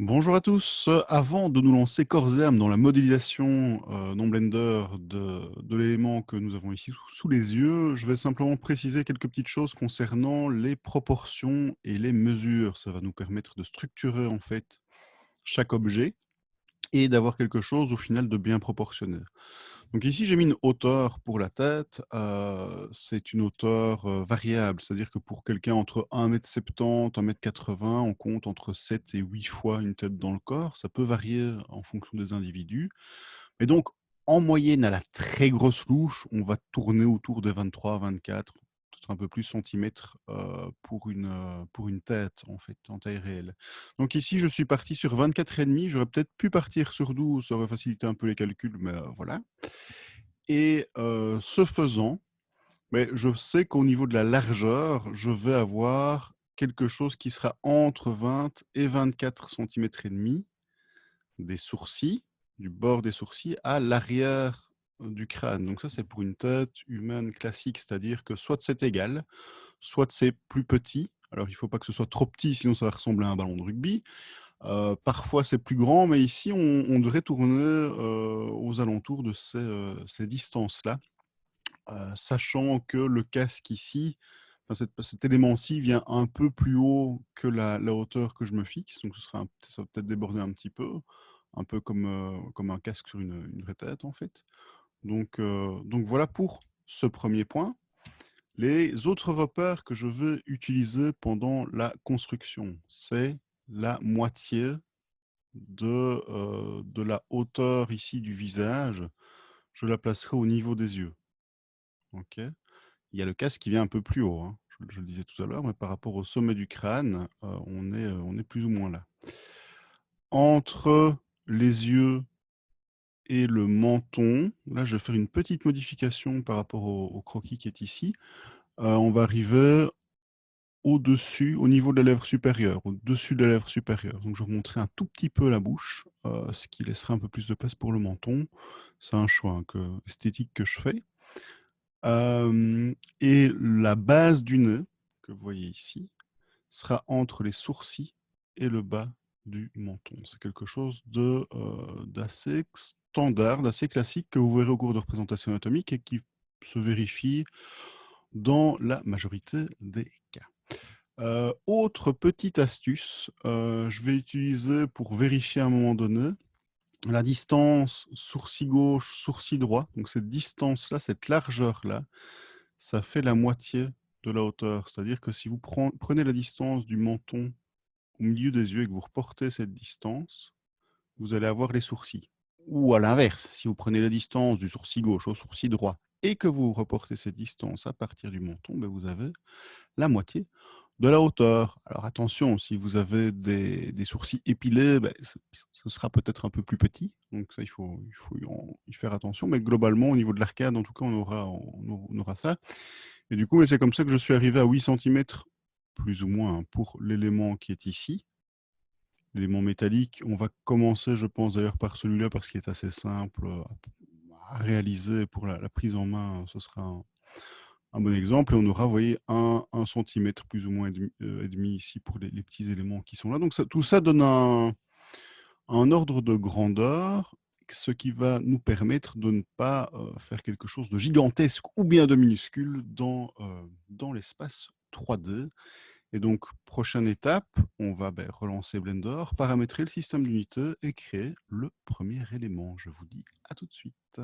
Bonjour à tous. Avant de nous lancer corps et âme dans la modélisation dans Blender de l'élément que nous avons ici sous les yeux, je vais simplement préciser quelques petites choses concernant les proportions et les mesures. Ça va nous permettre de structurer en fait chaque objet et d'avoir quelque chose au final de bien proportionné. Donc ici, j'ai mis une hauteur pour la tête. C'est une hauteur variable, c'est-à-dire que pour quelqu'un entre 1,70 m, 1,80 m, on compte entre 7 et 8 fois une tête dans le corps. Ça peut varier en fonction des individus. Et donc, en moyenne, à la très grosse louche, on va tourner autour de 23, 24, peut-être un peu plus centimètres pour une tête, en fait, en taille réelle. Donc ici, je suis parti sur 24,5. J'aurais peut-être pu partir sur 12, ça aurait facilité un peu les calculs, mais voilà. Et ce faisant, beh, je sais qu'au niveau de la largeur, je vais avoir quelque chose qui sera entre 20 et 24 centimètres et demi des sourcils, du bord des sourcils à l'arrière du crâne. Donc ça, c'est pour une tête humaine classique, c'est-à-dire que soit c'est égal, soit c'est plus petit. Alors il ne faut pas que ce soit trop petit, sinon ça va ressembler à un ballon de rugby. Parfois c'est plus grand, mais ici on devrait tourner aux alentours de ces distances-là. Sachant que le casque ici, enfin cet élément-ci vient un peu plus haut que la hauteur que je me fixe, donc ça va peut-être déborder un peu comme un casque sur une vraie tête en fait. Donc voilà pour ce premier point. Les autres repères que je veux utiliser pendant la construction, c'est la moitié de la hauteur ici du visage. Je la placerai au niveau des yeux. Ok. Il y a le casque qui vient un peu plus haut, hein, je le disais tout à l'heure, mais par rapport au sommet du crâne, on est plus ou moins là. Entre les yeux et le menton, là, je vais faire une petite modification par rapport au croquis qui est ici. On va arriver au-dessus, au niveau de la lèvre supérieure, au-dessus de la lèvre supérieure. Donc je remonterai un tout petit peu la bouche, ce qui laissera un peu plus de place pour le menton. C'est un choix, hein, esthétique que je fais. Et la base du nez, que vous voyez ici, sera entre les sourcils et le bas du menton. C'est quelque chose d'assez standard, d'assez classique que vous verrez au cours de représentation anatomique et qui se vérifie dans la majorité des cas. Autre petite astuce, je vais utiliser pour vérifier à un moment donné la distance sourcil gauche, sourcil droit. Donc cette distance-là, cette largeur-là, ça fait la moitié de la hauteur. C'est-à-dire que si vous prenez la distance du menton au milieu des yeux et que vous reportez cette distance, vous allez avoir les sourcils. Ou à l'inverse, si vous prenez la distance du sourcil gauche au sourcil droit et que vous reportez cette distance à partir du menton, ben vous avez la moitié de la hauteur. Alors attention, si vous avez des sourcils épilés, ben, ce sera peut-être un peu plus petit. Donc ça, il faut y faire attention. Mais globalement, au niveau de l'arcade, en tout cas, on aura ça. Et du coup, c'est comme ça que je suis arrivé à 8 centimètres, plus ou moins, hein, pour l'élément qui est ici. L'élément métallique, on va commencer, je pense d'ailleurs par celui-là, parce qu'il est assez simple à réaliser pour la prise en main. Ce sera un bon exemple. Et on aura, vous voyez, 1 centimètre plus ou moins et demi ici pour les petits éléments qui sont là. Donc tout ça donne un ordre de grandeur, ce qui va nous permettre de ne pas faire quelque chose de gigantesque ou bien de minuscule dans l'espace 3D. Et donc, prochaine étape, on va relancer Blender, paramétrer le système d'unité et créer le premier élément. Je vous dis à tout de suite.